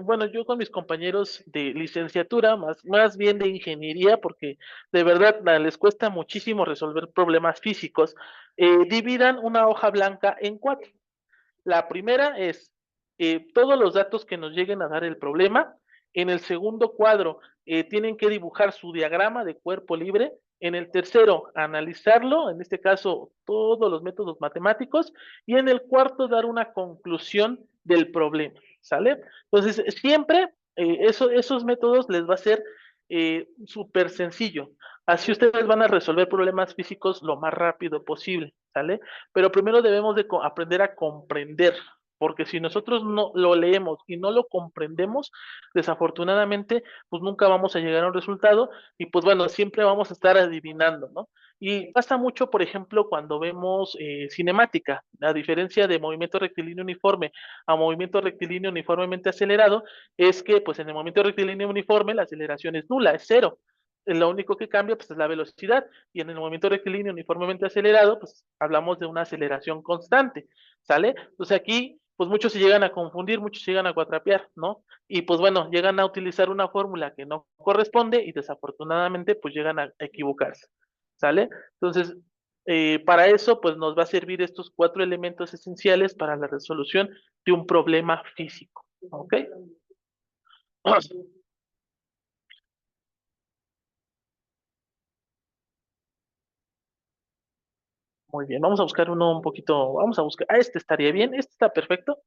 bueno, yo con mis compañeros de licenciatura, más bien de ingeniería, porque de verdad les cuesta muchísimo resolver problemas físicos, dividan una hoja blanca en 4. La primera es todos los datos que nos lleguen a dar el problema. En el segundo cuadro tienen que dibujar su diagrama de cuerpo libre. En el tercero, analizarlo, en este caso todos los métodos matemáticos. Y en el cuarto, dar una conclusión del problema. ¿Sale? Entonces, siempre esos métodos les va a ser súper sencillo. Así ustedes van a resolver problemas físicos lo más rápido posible. ¿Sale? Pero primero debemos de aprender a comprender, porque si nosotros no lo leemos y no lo comprendemos, desafortunadamente, pues nunca vamos a llegar a un resultado y pues bueno, siempre vamos a estar adivinando, ¿no? Y pasa mucho, por ejemplo, cuando vemos cinemática, a diferencia de movimiento rectilíneo uniforme a movimiento rectilíneo uniformemente acelerado, es que pues en el movimiento rectilíneo uniforme la aceleración es nula, es cero. Lo único que cambia pues es la velocidad y en el movimiento rectilíneo uniformemente acelerado pues hablamos de una aceleración constante, ¿sale? Entonces aquí pues muchos se llegan a confundir, muchos se llegan a cuatrapear, ¿no? Y pues bueno, llegan a utilizar una fórmula que no corresponde y desafortunadamente pues llegan a equivocarse, ¿sale? Entonces, para eso pues nos va a servir estos 4 elementos esenciales para la resolución de un problema físico, ¿ok? Muy bien, vamos a buscar uno un poquito, vamos a buscar, este estaría bien, este está perfecto.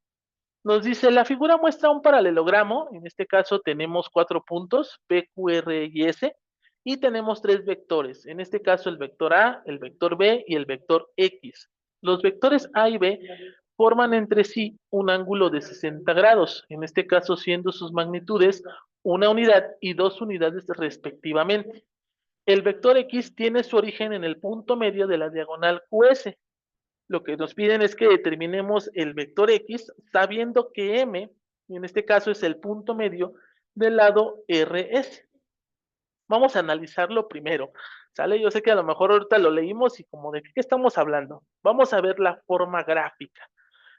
Nos dice, la figura muestra un paralelogramo, en este caso tenemos 4 puntos, P, Q, R y S, y tenemos 3 vectores, en este caso el vector A, el vector B y el vector X. Los vectores A y B forman entre sí un ángulo de 60 grados, en este caso siendo sus magnitudes una unidad y 2 unidades respectivamente. El vector X tiene su origen en el punto medio de la diagonal QS. Lo que nos piden es que determinemos el vector X sabiendo que M, en este caso es el punto medio del lado RS. Vamos a analizarlo primero, ¿sale? Yo sé que a lo mejor ahorita lo leímos y como de qué estamos hablando. Vamos a ver la forma gráfica.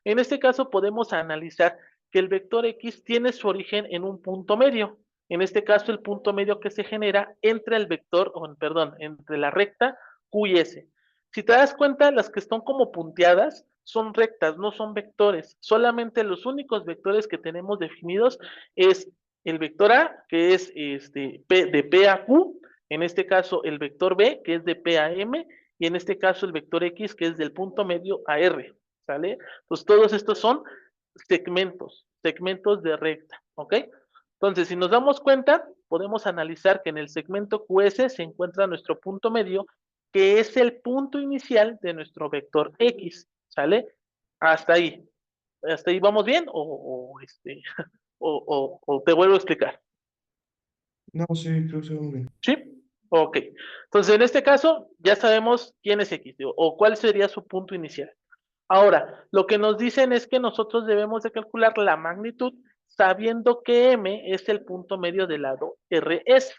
En este caso podemos analizar que el vector X tiene su origen en un punto medio. En este caso el punto medio que se genera entre el vector, perdón, entre la recta Q y S. Si te das cuenta, las que están como punteadas son rectas, no son vectores. Solamente los únicos vectores que tenemos definidos es el vector A, que es de P a Q, en este caso el vector B, que es de P a M, y en este caso el vector X, que es del punto medio a R, ¿sale? Pues todos estos son segmentos de recta, ¿ok? Entonces, si nos damos cuenta, podemos analizar que en el segmento QS se encuentra nuestro punto medio, que es el punto inicial de nuestro vector X, ¿sale? Hasta ahí. ¿Hasta ahí vamos bien? O te vuelvo a explicar. No, sí, creo que sí, muy bien. ¿Sí? Ok. Entonces, en este caso, ya sabemos quién es X, o cuál sería su punto inicial. Ahora, lo que nos dicen es que nosotros debemos de calcular la magnitud sabiendo que M es el punto medio del lado RS.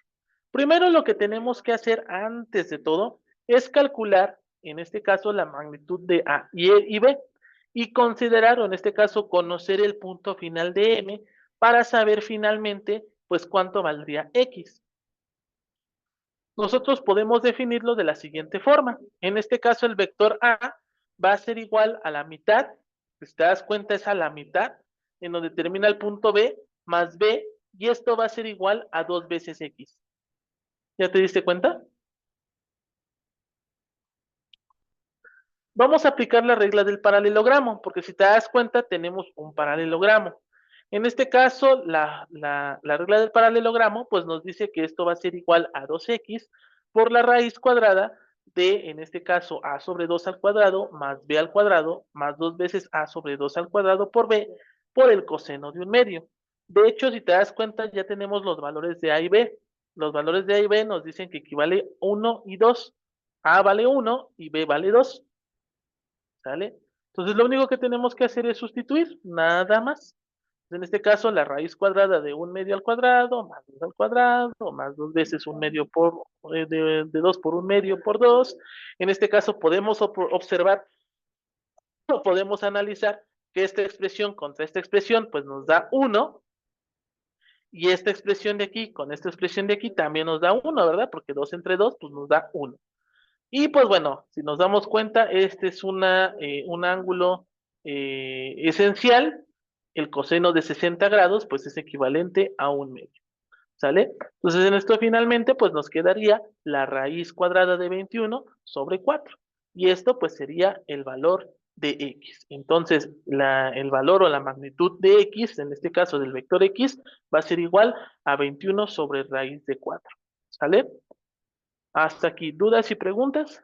Primero lo que tenemos que hacer antes de todo es calcular, en este caso, la magnitud de A y B y considerar, o en este caso, conocer el punto final de M para saber finalmente, pues, cuánto valdría X. Nosotros podemos definirlo de la siguiente forma. En este caso, el vector A va a ser igual a la mitad, si te das cuenta es a la mitad, en donde termina el punto B, más B, y esto va a ser igual a 2 veces X. ¿Ya te diste cuenta? Vamos a aplicar la regla del paralelogramo, porque si te das cuenta tenemos un paralelogramo. En este caso, la regla del paralelogramo, pues nos dice que esto va a ser igual a 2x por la raíz cuadrada de, en este caso, a sobre 2 al cuadrado más b al cuadrado más 2 veces a sobre 2 al cuadrado por b por el coseno de un medio. De hecho, si te das cuenta, ya tenemos los valores de a y b. Los valores de a y b nos dicen que equivale 1 y 2. A vale 1 y b vale 2. ¿Sale? Entonces lo único que tenemos que hacer es sustituir, nada más. En este caso, la raíz cuadrada de un medio al cuadrado, más 2 al cuadrado, más 2 veces un medio por, de 2 por un medio por 2. En este caso podemos observar, o podemos analizar que esta expresión contra esta expresión, pues nos da 1, y esta expresión de aquí con esta expresión de aquí también nos da 1, ¿verdad? Porque 2 entre 2, pues nos da 1. Y pues bueno, si nos damos cuenta, este es un ángulo esencial. El coseno de 60 grados, pues es equivalente a un medio. ¿Sale? Entonces en esto finalmente, pues nos quedaría la raíz cuadrada de 21 sobre 4. Y esto pues sería el valor de x. Entonces el valor o la magnitud de x, en este caso del vector x, va a ser igual a 21 sobre raíz de 4. ¿Sale? Hasta aquí, ¿dudas y preguntas?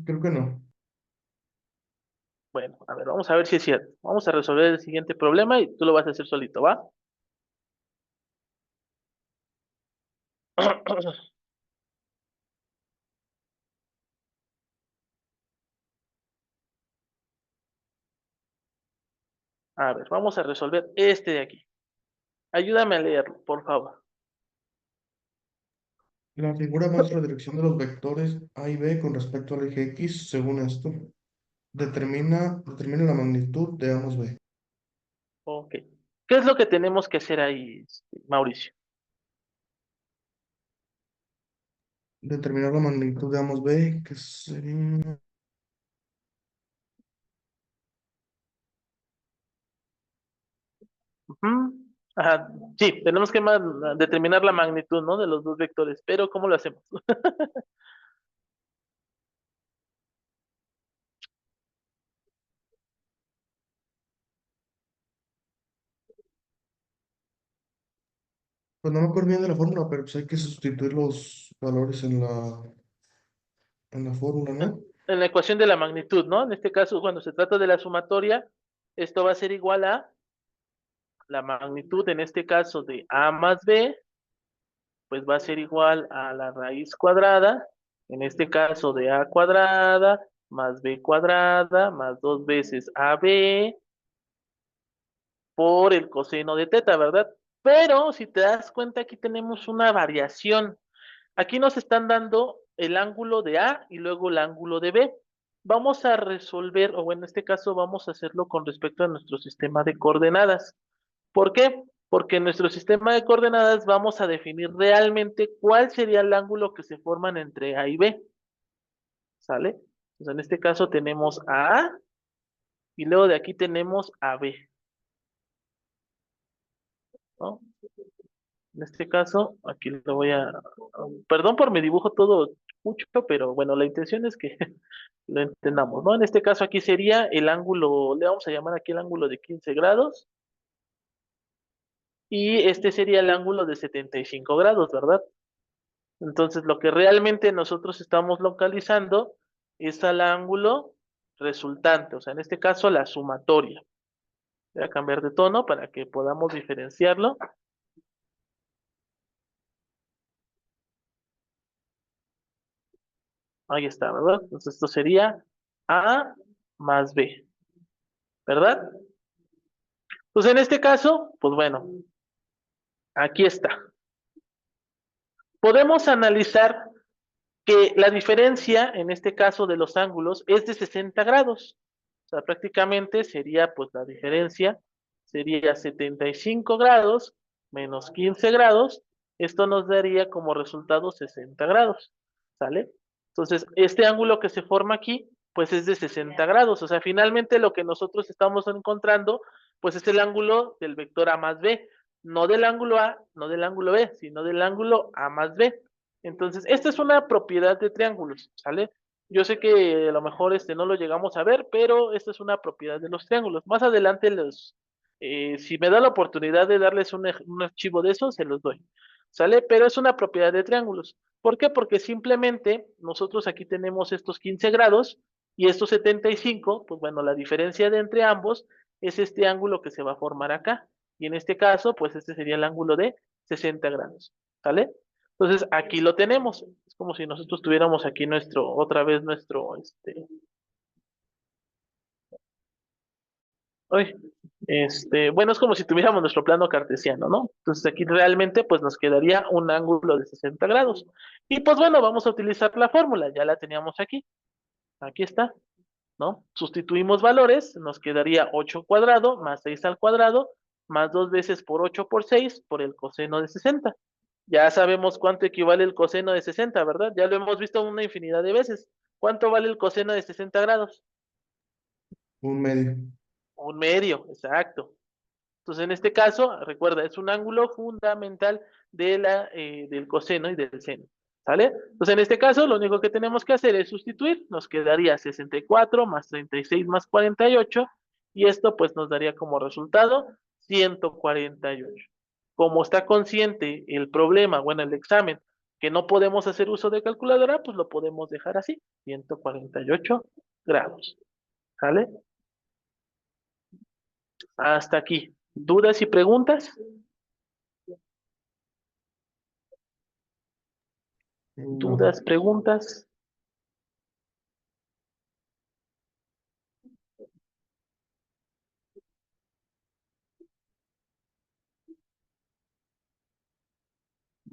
Creo que no. Bueno, a ver, vamos a ver si es cierto. Vamos a resolver el siguiente problema y tú lo vas a hacer solito, ¿va? A ver, vamos a resolver este de aquí. Ayúdame a leerlo, por favor. La figura muestra la dirección de los vectores A y B con respecto al eje X, según esto. Determina la magnitud de ambos B. Ok. ¿Qué es lo que tenemos que hacer ahí, Mauricio? Determinar la magnitud de ambos B, que sería... Ujú. Ajá, sí, tenemos que determinar la magnitud, ¿no? De los dos vectores, pero ¿cómo lo hacemos? Pues no me acuerdo bien de la fórmula, pero pues hay que sustituir los valores en la fórmula, ¿no? En la ecuación de la magnitud, ¿no? En este caso, cuando se trata de la sumatoria, esto va a ser igual a la magnitud, en este caso, de A más B, pues va a ser igual a la raíz cuadrada, en este caso de A cuadrada, más B cuadrada, más dos veces AB, por el coseno de teta, ¿verdad? Pero si te das cuenta, aquí tenemos una variación. Aquí nos están dando el ángulo de A y luego el ángulo de B. Vamos a resolver, o en este caso vamos a hacerlo con respecto a nuestro sistema de coordenadas. ¿Por qué? Porque en nuestro sistema de coordenadas vamos a definir realmente cuál sería el ángulo que se forman entre A y B, ¿sale? Entonces en este caso tenemos a A y luego de aquí tenemos a B, ¿no? En este caso, aquí lo voy a... Perdón por mi dibujo todo mucho, pero bueno, la intención es que lo entendamos, ¿no? En este caso aquí sería el ángulo, le vamos a llamar aquí el ángulo de 15 grados, y este sería el ángulo de 75 grados, ¿verdad? Entonces, lo que realmente nosotros estamos localizando es al ángulo resultante, o sea, en este caso la sumatoria. Voy a cambiar de tono para que podamos diferenciarlo. Ahí está, ¿verdad? Entonces, esto sería A más B, ¿verdad? Pues en este caso, pues bueno, aquí está. Podemos analizar que la diferencia, en este caso de los ángulos, es de 60 grados. O sea, prácticamente sería, pues la diferencia sería 75 grados menos 15 grados. Esto nos daría como resultado 60 grados. ¿Sale? Entonces, este ángulo que se forma aquí, pues es de 60 grados. O sea, finalmente lo que nosotros estamos encontrando, pues es el ángulo del vector A más B. No del ángulo A, no del ángulo B, sino del ángulo A más B. Entonces, esta es una propiedad de triángulos, ¿sale? Yo sé que a lo mejor no lo llegamos a ver, pero esta es una propiedad de los triángulos. Más adelante si me da la oportunidad de darles un archivo de eso, se los doy, ¿sale? Pero es una propiedad de triángulos. ¿Por qué? Porque simplemente nosotros aquí tenemos estos 15 grados y estos 75, pues bueno, la diferencia de entre ambos es este ángulo que se va a formar acá. Y en este caso, pues este sería el ángulo de 60 grados, ¿sale? Entonces, aquí lo tenemos. Es como si nosotros tuviéramos aquí otra vez uy, bueno, es como si tuviéramos nuestro plano cartesiano, ¿no? Entonces, aquí realmente, pues nos quedaría un ángulo de 60 grados. Y pues bueno, vamos a utilizar la fórmula, ya la teníamos aquí. Aquí está, ¿no? Sustituimos valores, nos quedaría 8 cuadrado más 6 al cuadrado, más 2 veces por 8 por 6 por el coseno de 60. Ya sabemos cuánto equivale el coseno de 60, ¿verdad? Ya lo hemos visto una infinidad de veces. ¿Cuánto vale el coseno de 60 grados? Un medio. Un medio, exacto. Entonces, en este caso, recuerda, es un ángulo fundamental del coseno y del seno. ¿Sale? Entonces, en este caso, lo único que tenemos que hacer es sustituir. Nos quedaría 64 más 36 más 48. Y esto, pues, nos daría como resultado 148. Como está consciente el problema, bueno, el examen, que no podemos hacer uso de calculadora, pues lo podemos dejar así, 148 grados. ¿Sale? Hasta aquí. ¿Dudas y preguntas? No. ¿Dudas, preguntas?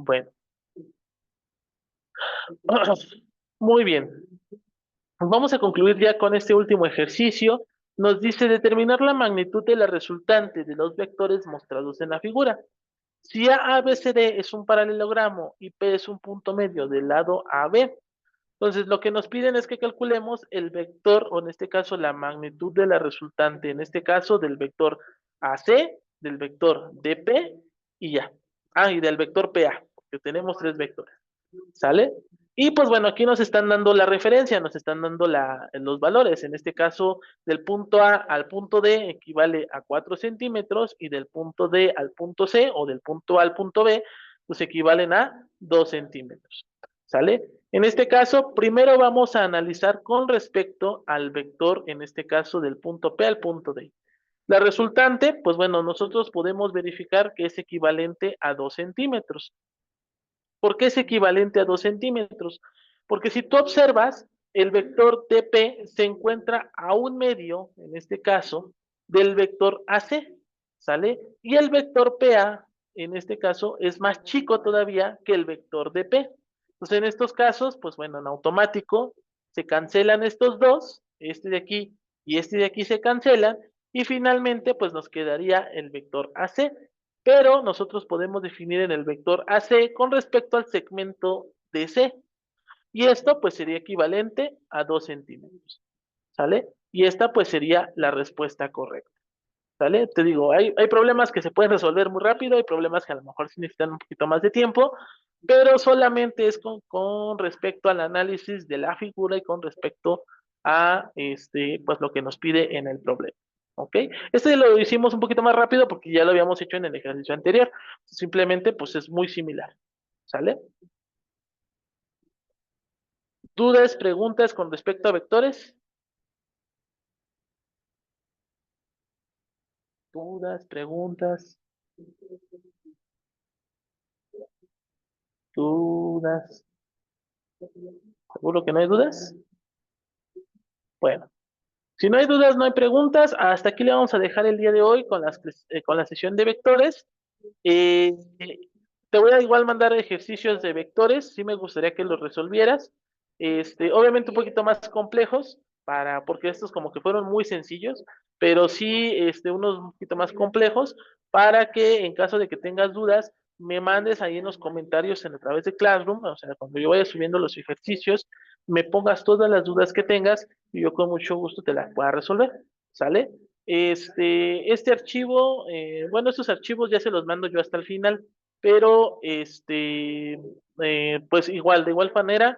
Bueno, muy bien. Pues vamos a concluir ya con este último ejercicio. Nos dice determinar la magnitud de la resultante de los vectores mostrados en la figura. Si ABCD es un paralelogramo y P es un punto medio del lado AB, entonces lo que nos piden es que calculemos el vector, o en este caso la magnitud de la resultante, en este caso del vector AC del vector dp y ya. Ah, y del vector PA, porque tenemos tres vectores. ¿Sale? Y pues bueno, aquí nos están dando la referencia, nos están dando los valores. En este caso, del punto A al punto D equivale a 4 centímetros y del punto D al punto C o del punto A al punto B, pues equivalen a 2 centímetros. ¿Sale? En este caso, primero vamos a analizar con respecto al vector, en este caso del punto P al punto D. La resultante, pues bueno, nosotros podemos verificar que es equivalente a 2 centímetros. ¿Por qué es equivalente a 2 centímetros? Porque si tú observas, el vector TP se encuentra a un medio, en este caso, del vector AC, ¿sale? Y el vector PA, en este caso, es más chico todavía que el vector DP. Entonces, en estos casos, pues bueno, en automático se cancelan estos dos, este de aquí y este de aquí se cancelan, y finalmente, pues nos quedaría el vector AC, pero nosotros podemos definir en el vector AC con respecto al segmento DC, y esto pues sería equivalente a 2 centímetros, ¿sale? Y esta pues sería la respuesta correcta, ¿sale? Te digo, hay problemas que se pueden resolver muy rápido, hay problemas que a lo mejor sí necesitan un poquito más de tiempo, pero solamente es con respecto al análisis de la figura y con respecto a pues lo que nos pide en el problema. ¿Ok? Este lo hicimos un poquito más rápido porque ya lo habíamos hecho en el ejercicio anterior. Simplemente, pues es muy similar. ¿Sale? ¿Dudas, preguntas con respecto a vectores? ¿Dudas, preguntas, dudas? ¿Seguro que no hay dudas? Bueno. Si no hay dudas, no hay preguntas. Hasta aquí le vamos a dejar el día de hoy con la sesión de vectores. Eh, Te voy a igual mandar ejercicios de vectores. Sí me gustaría que los resolvieras. Obviamente un poquito más complejos, porque estos como que fueron muy sencillos, pero sí unos un poquito más complejos para que en caso de que tengas dudas, me mandes ahí en los comentarios a través de Classroom, o sea, cuando yo vaya subiendo los ejercicios, me pongas todas las dudas que tengas y yo con mucho gusto te las pueda resolver, ¿sale? Este archivo, bueno, estos archivos ya se los mando yo hasta el final, pero pues igual, de igual manera,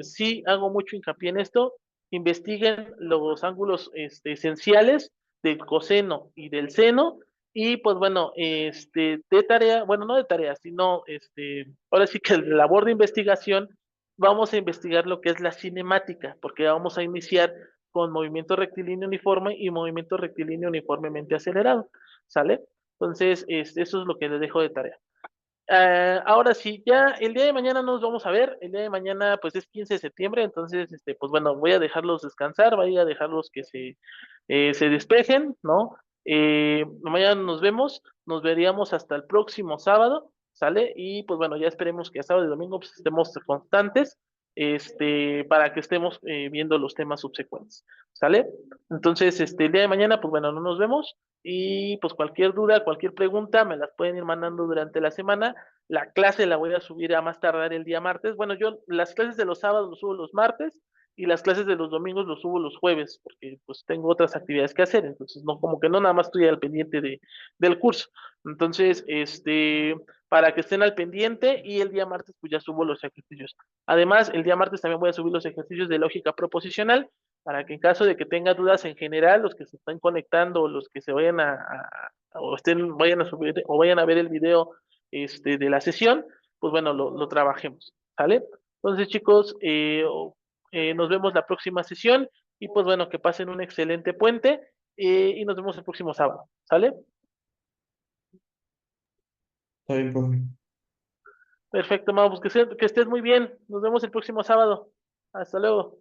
sí hago mucho hincapié en esto, investiguen los ángulos esenciales del coseno y del seno, y pues bueno, de tarea, bueno, no de tarea, sino ahora sí que el labor de investigación, vamos a investigar lo que es la cinemática, porque vamos a iniciar con movimiento rectilíneo uniforme y movimiento rectilíneo uniformemente acelerado, ¿sale? Entonces, eso es lo que les dejo de tarea. Ahora sí, ya el día de mañana nos vamos a ver. El día de mañana, pues es 15 de septiembre, entonces, pues bueno, voy a dejarlos descansar, voy a dejarlos que se despejen, ¿no? Mañana nos vemos, nos veríamos hasta el próximo sábado, ¿sale? Y pues bueno, ya esperemos que sábado y domingo pues, estemos constantes, para que estemos viendo los temas subsecuentes, ¿sale? Entonces, el día de mañana, pues bueno, no nos vemos. Y pues cualquier duda, cualquier pregunta, me las pueden ir mandando durante la semana. La clase la voy a subir a más tardar el día martes. Bueno, yo las clases de los sábados los subo los martes y las clases de los domingos los subo los jueves, porque pues tengo otras actividades que hacer. Entonces, no, como que no nada más estoy al pendiente del curso. Entonces, para que estén al pendiente y el día martes pues ya subo los ejercicios. Además, el día martes también voy a subir los ejercicios de lógica proposicional para que en caso de que tenga dudas en general, los que se están conectando o los que se vayan o vayan a subir o vayan a ver el video de la sesión, pues bueno, lo trabajemos, ¿sale? Entonces, chicos, nos vemos la próxima sesión y pues bueno, que pasen un excelente puente y nos vemos el próximo sábado, ¿sale? Está bien, profe. Perfecto, Mau, pues que estés muy bien. Nos vemos el próximo sábado. Hasta luego.